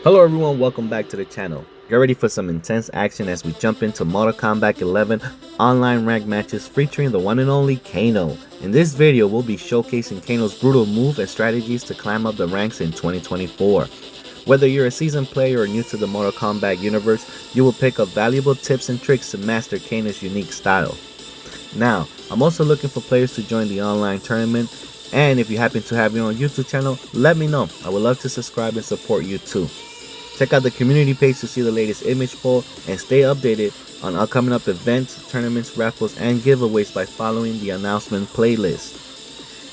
Hello everyone, welcome back to the channel. Get ready for some intense action as we jump into Mortal Kombat 11 online ranked matches featuring the one and only Kano. In this video, we'll be showcasing Kano's brutal move and strategies to climb up the ranks in 2024. Whether you're a seasoned player or new to the Mortal Kombat universe, you will pick up valuable tips and tricks to master Kano's unique style. Now, I'm also looking for players to join the online tournament, and if you happen to have your own YouTube channel, let me know. I would love to subscribe and support you too. Check out the community page to see the latest image poll and stay updated on upcoming events, tournaments, raffles, and giveaways by following the announcement playlist.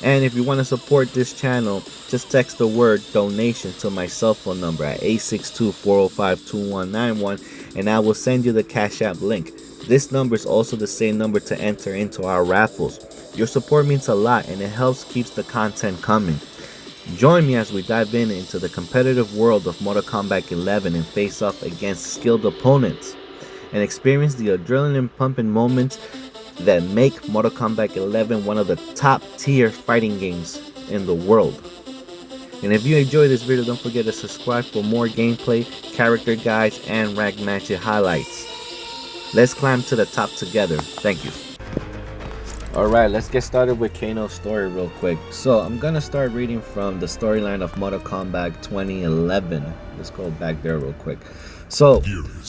And if you want to support this channel, just text the word donation to my cell phone number at 862-405-2191 and I will send you the Cash App link. This number is also the same number to enter into our raffles. Your support means a lot and it helps keeps the content coming. Join me as we dive into the competitive world of Mortal Kombat 11 and face off against skilled opponents and experience the adrenaline pumping moments that make Mortal Kombat 11 one of the top tier fighting games in the world. And if you enjoyed this video, don't forget to subscribe for more gameplay, character guides, and ranked match highlights. Let's climb to the top together. Thank you. Alright, let's get started with Kano's story real quick. So I'm gonna start reading from the storyline of Mortal Kombat 2011. Let's go back there real quick. So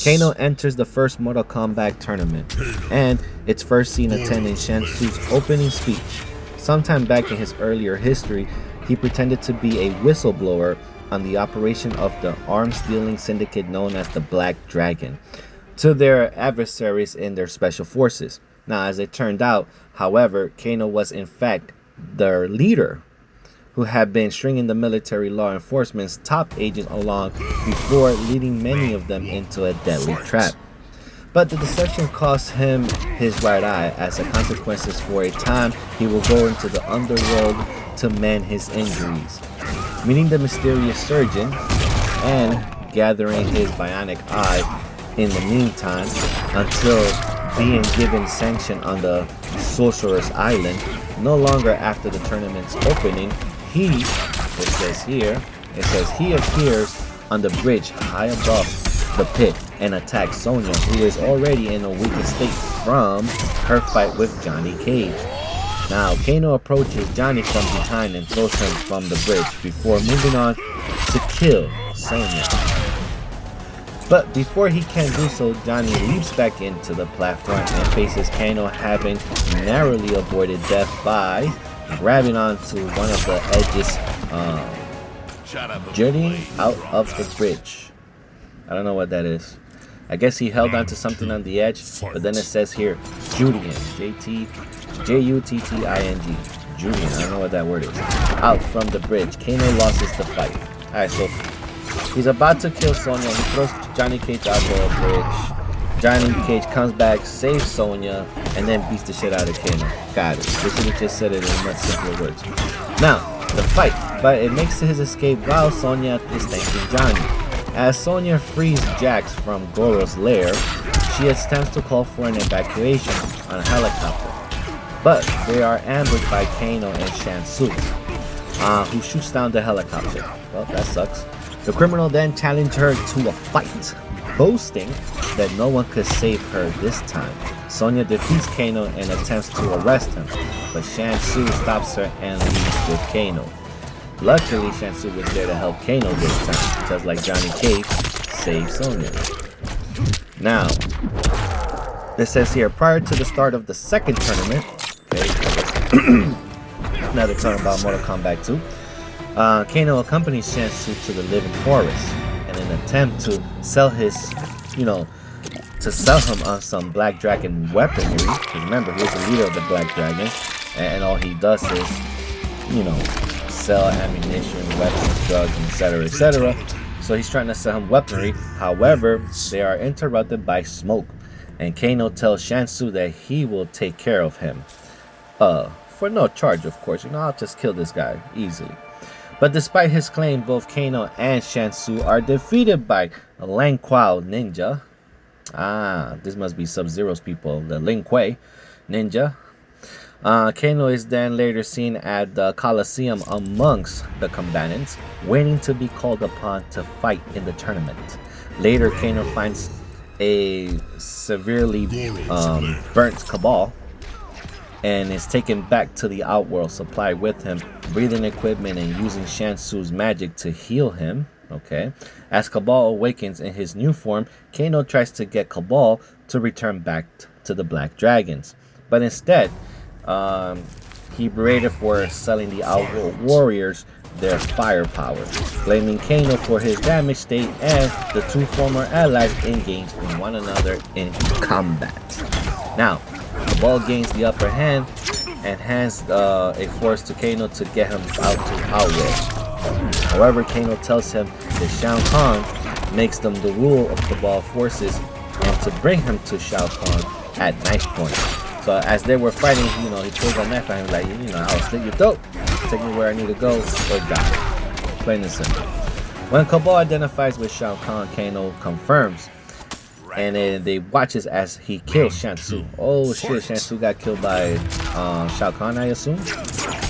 Kano enters the first Mortal Kombat tournament, and it's first seen attending Shang Tsu's opening speech. Sometime back in his earlier history, he pretended to be a whistleblower on the operation of the arms dealing syndicate known as the Black Dragon to their adversaries in their special forces. Now, as it turned out, however, Kano was in fact their leader, who had been stringing the military law enforcement's top agents along before leading many of them into a deadly trap. But the deception cost him his right eye. As a consequence, for a time, he will go into the underworld to mend his injuries. Meeting the mysterious surgeon and gathering his bionic eye in the meantime until being given sanction on the Sorcerer's Island. No longer after the tournament's opening, he appears on the bridge high above the pit and attacks Sonya, who is already in a weakened state from her fight with Johnny Cage. Now, Kano approaches Johnny from behind and throws him from the bridge before moving on to kill Sonya. But before he can do so, Johnny leaps back into the platform and faces Kano, having narrowly avoided death by grabbing onto one of the edges, jutting out of the bridge. I don't know what that is. I guess he held onto something on the edge, but then it says here, Judean, J-U-T-T-I-N-G, Judean, I don't know what that word is. Out from the bridge, Kano loses the fight. Alright, so he's about to kill Sonya. He throws Johnny Cage out the bridge. Johnny Cage comes back, saves Sonya, and then beats the shit out of Kano. Got it. This should have just said it in much simpler words. Now, the fight. But it makes his escape while Sonya is thanking Johnny. As Sonya frees Jax from Goro's lair, she attempts to call for an evacuation on a helicopter. But they are ambushed by Kano and Shang Tsu, who shoots down the helicopter. Well, that sucks. The criminal then challenged her to a fight, boasting that no one could save her this time. Sonya defeats Kano and attempts to arrest him, but Shang Tsu stops her and leaves with Kano. Luckily, Shang Tsu was there to help Kano this time, just like Johnny Cage saved Sonya. Now, it says here, prior to the start of the second tournament, now they're talking about Mortal Kombat 2, Kano accompanies Shang Tsu to the living forest in an attempt to sell him on some Black Dragon weaponry. Because remember, he was the leader of the Black Dragon, and all he does is, sell ammunition, weapons, drugs, etc., etc. So he's trying to sell him weaponry. However, they are interrupted by smoke, and Kano tells Shang Tsu that he will take care of him. For no charge, of course. I'll just kill this guy easily. But despite his claim, both Kano and Shang Tsu are defeated by Lin Kuei Ninja. This must be Sub-Zero's people, the Lin Kuei Ninja. Kano is then later seen at the Coliseum amongst the combatants, waiting to be called upon to fight in the tournament. Later, Kano finds a severely burnt Cabal and is taken back to the Outworld, supplied with him breathing equipment and using Shansu's magic to heal him. Okay. As Cabal awakens in his new form, Kano tries to get Cabal to return back to the Black Dragons. But instead, he berated for selling the Outworld warriors their firepower, blaming Kano for his damaged state, and the two former allies engaged in one another in combat. Now, Cabal gains the upper hand and hands a force to Kano to get him out to Outworld. However, Kano tells him that Shao Kahn makes them the rule of Cabal forces and to bring him to Shao Kahn at knife point. So as they were fighting, he pulls a knife at him like, I'll slit your throat, take me where I need to go, or die. Plain and simple. When Cabal identifies with Shao Kahn, Kano confirms, and then they watches as he kills Shansu. Oh shit, Shansu got killed by Shao Kahn, I assume.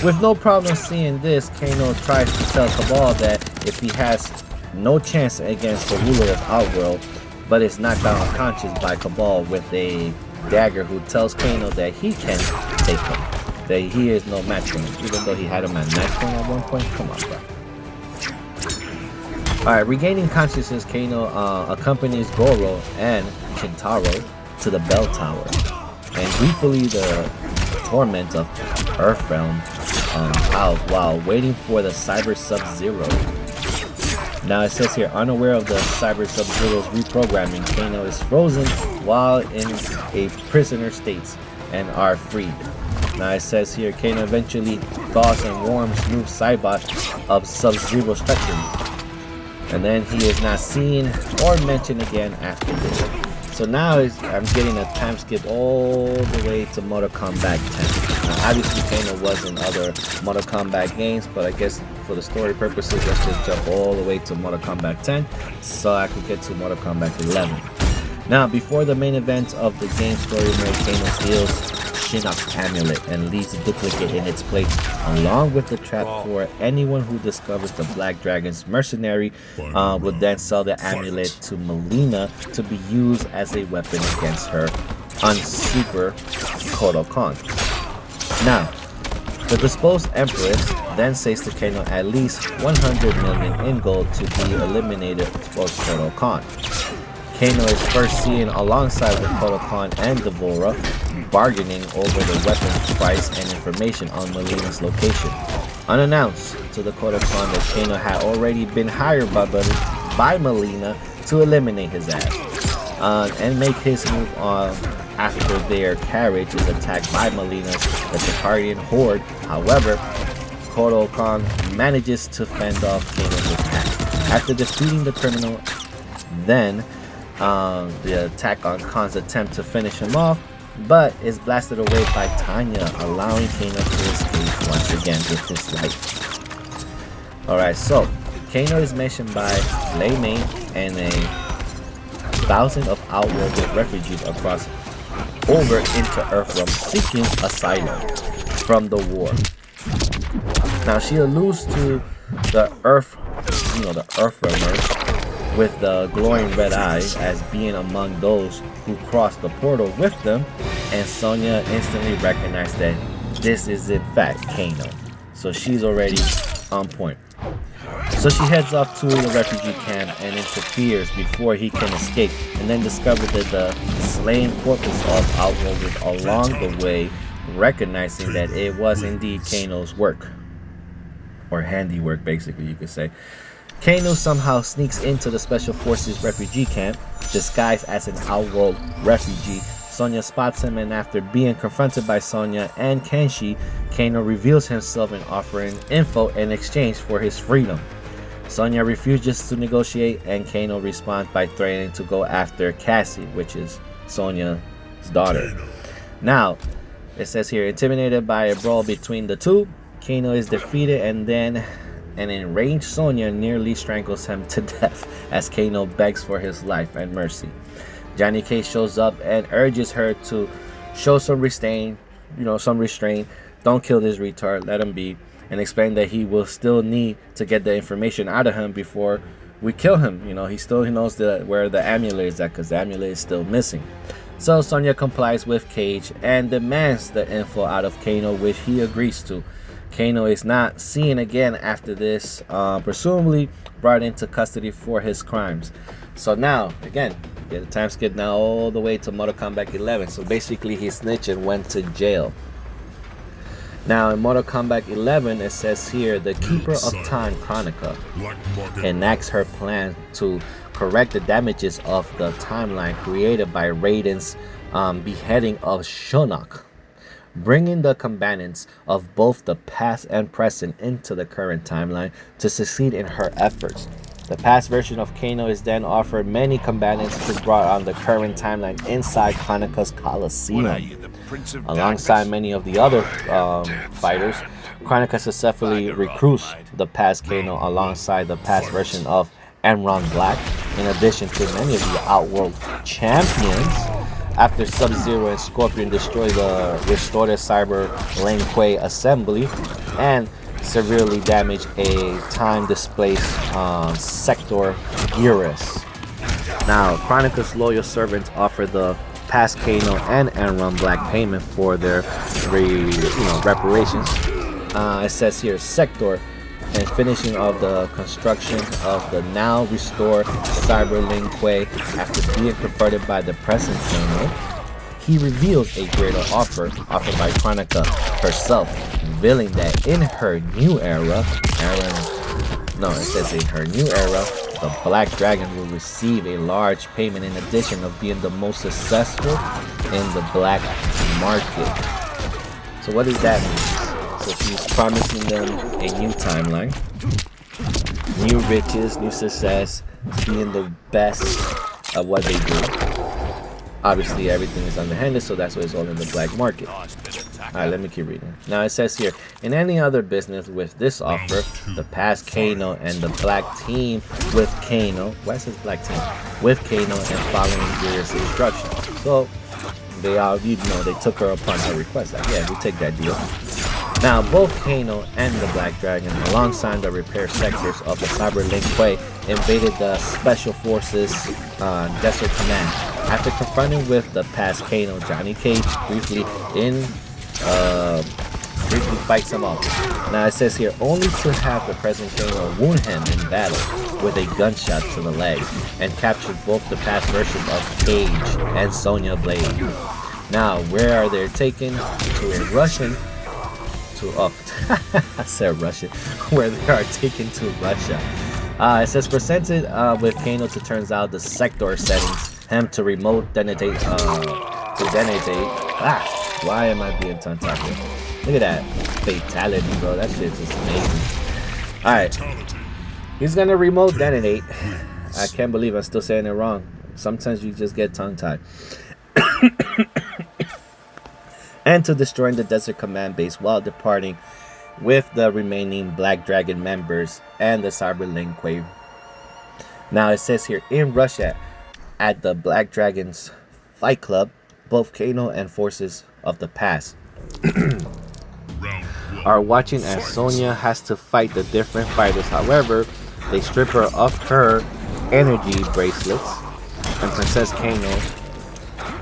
With no problem seeing this, Kano tries to tell Cabal that if he has no chance against the ruler of Outworld, but is knocked down unconscious by Cabal with a dagger, who tells Kano that he can take him, that he is no match for him, even though he had him at knife point at one point. Come on, bro. Alright, regaining consciousness, Kano accompanies Goro and Kintaro to the bell tower, and briefly the torment of Earthrealm out while waiting for the Cyber Sub-Zero. Now it says here, unaware of the Cyber Sub-Zero's reprogramming, Kano is frozen while in a prisoner state and are freed. Now it says here, Kano eventually thaws and warms new Cybot of Sub-Zero treachery, and then he is not seen or mentioned again after this. So now I'm getting a time skip all the way to Mortal Kombat 10. Now obviously Kano was in other Mortal Kombat games, but I guess for the story purposes, let's just jump all the way to Mortal Kombat 10 so I could get to Mortal Kombat 11. Now, before the main event of the game story mode, Kano steals Shinnok's amulet and leaves the duplicate in its place, along with the trap for anyone who discovers the Black Dragon's mercenary would then sell the amulet to Melina to be used as a weapon against her on Super Kotal Khan. Now, the disposed Empress then says to Kano at least 100 million in gold to be eliminated for Kotal Khan. Kano is first seen alongside with Kotal Khan and Devora, bargaining over the weapons price and information on Melina's location. Unannounced to the Kotal Khan that Kano had already been hired by Melina to eliminate his ass and make his move on after their carriage is attacked by Melina's the Tarkarian horde. However, Kotal Khan manages to fend off Kano's attack. After defeating the criminal, then the attack on Khan's attempt to finish him off, but is blasted away by Tanya, allowing Kano to escape once again with his life. Alright, so Kano is mentioned by Lei Ming and 1,000 of Outworld refugees across over into Earthrealm seeking asylum from the war. Now she alludes to the Earthrealmers with the glowing red eyes as being among those who crossed the portal with them, and Sonya instantly recognized that this is in fact Kano. So she's already on point. So she heads off to the refugee camp and interferes before he can escape, and then discovers that the slain corpses of Outworld along the way, recognizing that it was indeed Kano's work, or handiwork basically you could say. Kano somehow sneaks into the Special Forces refugee camp, disguised as an Outworld refugee. Sonya spots him, and after being confronted by Sonya and Kenshi, Kano reveals himself and offering info in exchange for his freedom. Sonya refuses to negotiate, and Kano responds by threatening to go after Cassie, which is Sonya's daughter. Now, it says here, intimidated by a brawl between the two, Kano is defeated, and then an enraged Sonya nearly strangles him to death as Kano begs for his life and mercy. Johnny Cage shows up and urges her to show some restraint some restraint. Don't kill this retard. Let him be. And explain that he will still need to get the information out of him before we kill him. He knows where the amulet is at, because the amulet is still missing. So Sonya complies with Cage and demands the info out of Kano, which he agrees to. Kano is not seen again after this, presumably brought into custody for his crimes. So now, again, get the time skip now all the way to Mortal Kombat 11. So basically he snitched and went to jail. Now in Mortal Kombat 11, it says here, the Keeper of Time Chronica enacts her plan to correct the damages of the timeline created by Raiden's beheading of Shinnok, bringing the combatants of both the past and present into the current timeline to succeed in her efforts. The past version of Kano is then offered many combatants to brought on the current timeline inside Chronica's Coliseum. Alongside many of the other fighters, Chronica successfully recruits the past Kano alongside the past version of Enron Black, in addition to many of the Outworld champions. After Sub-Zero and Scorpion destroy the restored Cyber Lane Kuei assembly and severely damage a time-displaced Sector Gearus. Now, Chronica's loyal servants offer the past Kano and Enron Black payment for their reparations. It says here, Sector and finishing of the construction of the now restored Cyber Lane Kuei after being converted by the present Kano. He reveals a greater offered by Chronica herself, revealing that in her new era, the Black Dragon will receive a large payment in addition of being the most successful in the black market. So what does that mean? So she's promising them a new timeline, new riches, new success, being the best of what they do. Obviously, everything is underhanded, so that's why it's all in the black market. Alright, let me keep reading. Now it says here, in any other business with this offer, the past Kano and the black team with Kano, why is this black team? With Kano and following Gearus' instructions. So, they took her upon her request. Like, yeah, we take that deal. Now, both Kano and the Black Dragon, alongside the repair sectors of the Cyber Lane Kuei, invaded the Special Forces Desert Command. After confronting with the past Kano, Johnny Cage briefly fights him off. Now it says here, only to have the present Kano wound him in battle with a gunshot to the leg and capture both the past versions of Cage and Sonya Blade. Now, where are they taken? To a Russian I said Russian, where they are taken to Russia. It says presented with Kano to turns out the sector settings him to remote detonate why am I being tongue tied here? Look at that fatality, bro. That shit's just amazing. Alright, he's gonna remote detonate. I can't believe I'm still saying it wrong. Sometimes you just get tongue tied. And to destroying the Desert Command base while departing with the remaining Black Dragon members and the Cyber Lane Kuei. Now it says here, in Russia, at the Black Dragon's Fight Club, both Kano and forces of the past are watching as Sonya has to fight the different fighters. However, they strip her of her energy bracelets, and Princess Kano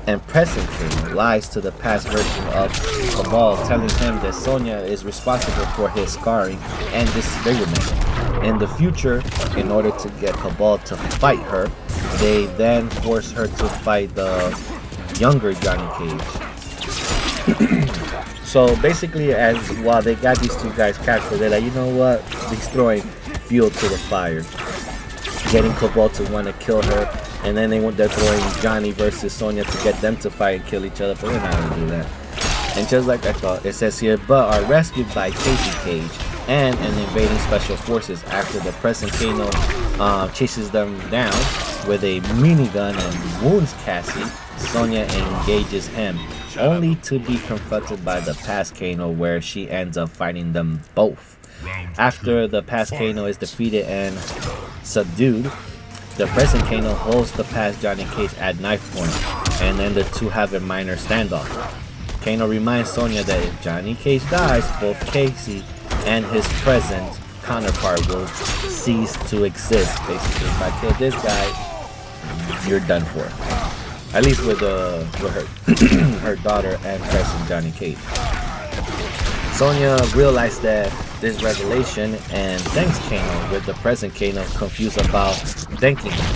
and present Kano lies to the past version of Cabal, telling him that Sonya is responsible for his scarring and disfigurement. In the future, in order to get Cabal to fight her, they then force her to fight the younger Johnny Cage. So basically, while they got these two guys captured, they're like, you know what? He's throwing fuel to the fire, getting Cabal to want to kill her. And then they're throwing Johnny versus Sonya to get them to fight and kill each other, but they're not gonna do that. And just like I thought, it says here, but are rescued by Casey Cage and an invading special forces after the present Kano chases them down with a minigun and wounds Cassie. Sonya engages him, only to be confronted by the past Kano, where she ends up fighting them both. After the past Kano is defeated and subdued, the present Kano holds the past Johnny Cage at knife point, and then the two have a minor standoff. Kano reminds Sonya that if Johnny Cage dies, both Casey and his present counterpart will cease to exist. Basically, if I kill this guy, you're done for. At least with her her daughter and present Johnny Cage. Sonya realized that this revelation and thanks Kano, with the present Kano confused about thanking him.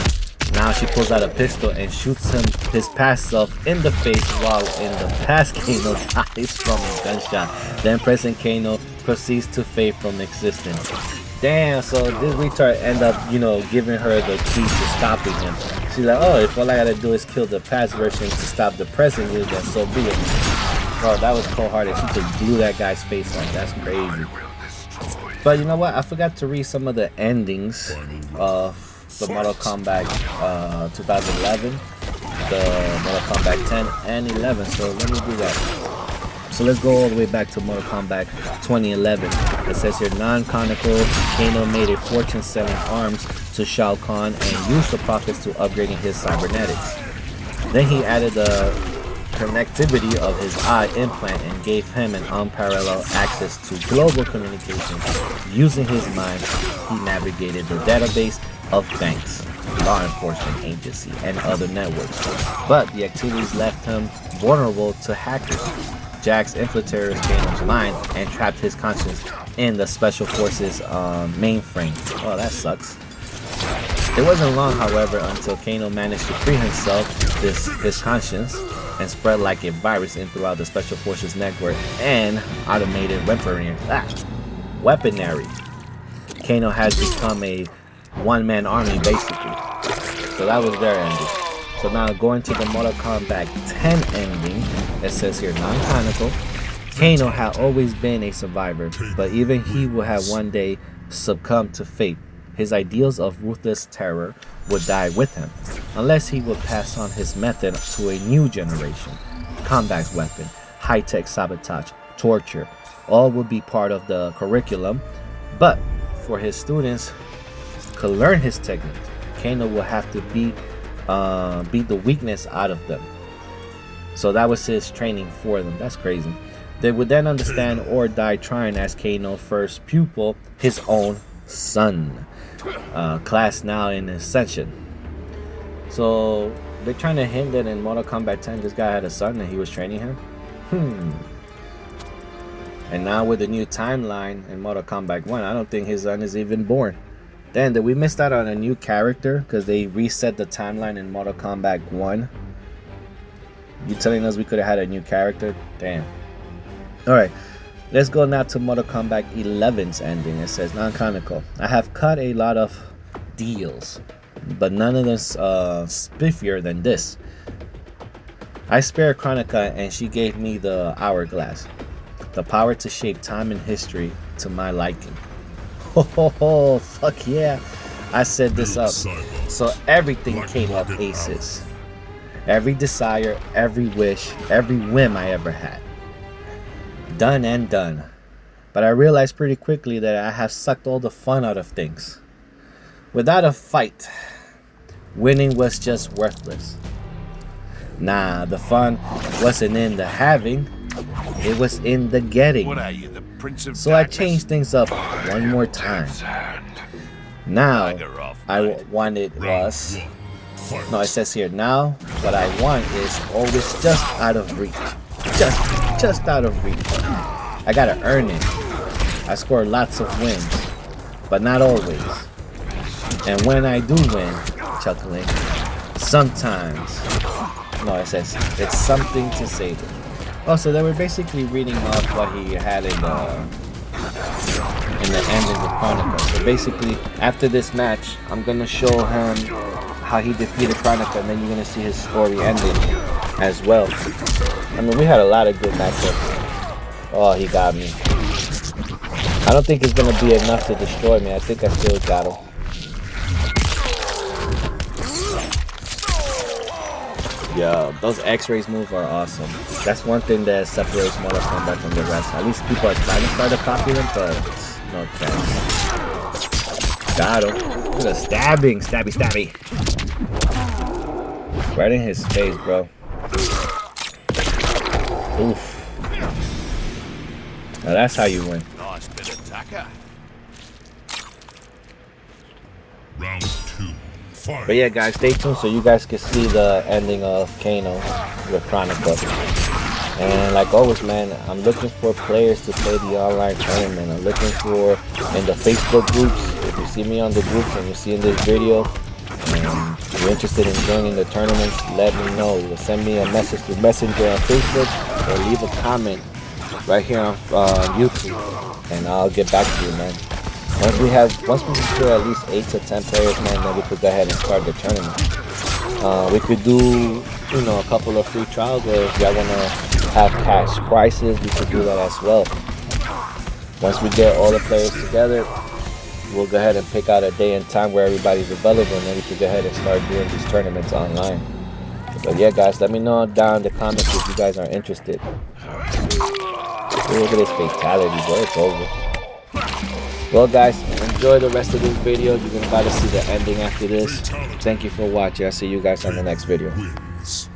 Now she pulls out a pistol and shoots him, his past self, in the face, while in the past Kano dies from a gunshot. Then present Kano proceeds to fade from existence. Damn, so this retard end up, giving her the key to stopping him. She's like, oh, if all I gotta do is kill the past version to stop the present you, then so be it. Bro, that was cold-hearted. She just blew that guy's face off. That's crazy. But you know what? I forgot to read some of the endings of the Mortal Kombat 2011, the Mortal Kombat 10 and 11. So let me do that. So let's go all the way back to Mortal Kombat 2011. It says here, non-canonical, Kano made a fortune selling arms to Shao Kahn and used the profits to upgrading his cybernetics. Then he added the connectivity of his eye implant and gave him an unparalleled access to global communication. Using his mind, he navigated the database of banks, law enforcement agency, and other networks. But the activities left him vulnerable to hackers. Jax infiltrated Kano's mind and trapped his conscience in the Special Forces mainframe. Oh, that sucks. It wasn't long, however, until Kano managed to free himself, his conscience, and spread like a virus in throughout the Special Forces network and automated weaponry. Kano has become a one-man army, basically. So that was their ending. So now going to the Mortal Kombat 10 ending, it says here, non-canonical. Kano had always been a survivor, but even he will have one day succumbed to fate. His ideals of ruthless terror would die with him, unless he would pass on his method to a new generation. Combat weapon, high-tech sabotage, torture, all will be part of the curriculum, but for his students to learn his techniques, Kano will have to beat the weakness out of them. So that was his training for them. That's crazy. They would then understand or die trying as Kano's first pupil, his own son. Class now in Ascension. So they're trying to hint that in Mortal Kombat 10 this guy had a son and he was training him. And now with the new timeline in Mortal Kombat 1, I don't think his son is even born. Then did we miss out on a new character because they reset the timeline in Mortal Kombat 1? You telling us we could have had a new character? Damn. Alright, let's go now to Mortal Kombat 11's ending. It says non-canonical. I have cut a lot of deals, but none of them spiffier than this. I spared Chronica and she gave me the hourglass, the power to shape time and history to my liking. Oh, fuck yeah. I set this up so everything came up aces. Every desire, every wish, every whim I ever had. Done and done. But I realized pretty quickly that I have sucked all the fun out of things. Without a fight, winning was just worthless. Nah, the fun wasn't in the having, it was in the getting. What are you, the Prince of So I Darkness? changed things up one more time. Now, I want it was... No, it says here, now what I want is always just out of reach. Just out of reach. I gotta earn it. I score lots of wins, but not always. And when I do win, chuckling, sometimes... No, it says, it's something to savor. Oh, so they were basically reading off what he had in the ending of Chronicle. So basically, after this match, I'm gonna show him how he defeated Chronicle, and then you're gonna see his story ending as well. I mean, we had a lot of good matchups. Oh, he got me. I don't think it's gonna be enough to destroy me. I think I still got him. Yo, those X-rays moves are awesome. That's one thing that separates Mortal Kombat from the rest. At least people are trying to start to copy them, but no chance. Got him. Look at the stabbing. Stabby. Right in his face, bro. Oof. Now that's how you win. Nice bit of tucker. Round 2. Fight. But yeah, guys, stay tuned so you guys can see the ending of Kano with Chronicle. And like always, man, I'm looking for players to play the online tournament. I'm looking for in the Facebook groups. If you see me on the groups and you see in this video, and you're interested in joining the tournaments, let me know. Either send me a message through Messenger on Facebook or leave a comment right here on YouTube, and I'll get back to you, man. Once we secure at least 8 to 10 players, man, then we could go ahead and start the tournament. We could do, a couple of free trials, or if y'all wanna have cash prizes, we could do that as well. Once we get all the players together, we'll go ahead and pick out a day and time where everybody's available, and then we could go ahead and start doing these tournaments online. But yeah, guys, let me know down in the comments if you guys are interested. Look at this fatality, bro. It's over. Well, guys, enjoy the rest of this video. You're about to see the ending after this. Thank you for watching. I'll see you guys on the next video. Wins.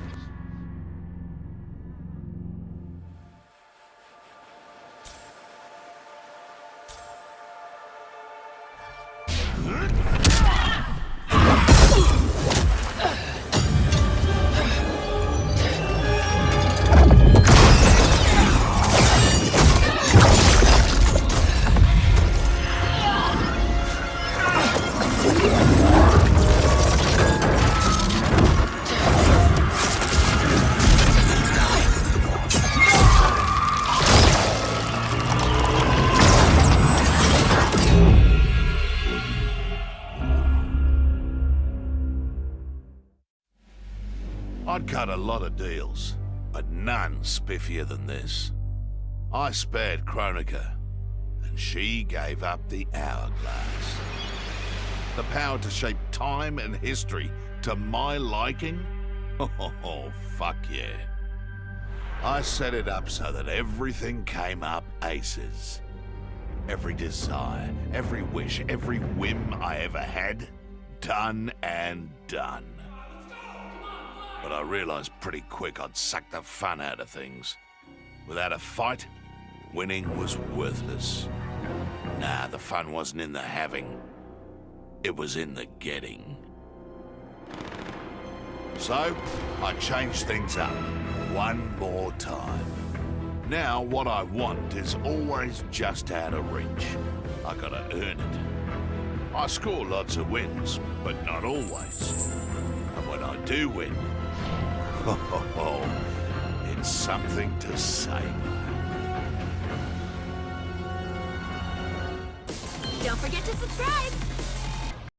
I'd cut a lot of deals, but none spiffier than this. I spared Kronika, and she gave up the hourglass. The power to shape time and history to my liking? Oh, fuck yeah. I set it up so that everything came up aces. Every desire, every wish, every whim I ever had, done and done. But I realized pretty quick I'd suck the fun out of things. Without a fight, winning was worthless. Nah, the fun wasn't in the having. It was in the getting. So, I changed things up one more time. Now, what I want is always just out of reach. I gotta earn it. I score lots of wins, but not always. And when I do win, it's something to savor. Don't forget to subscribe!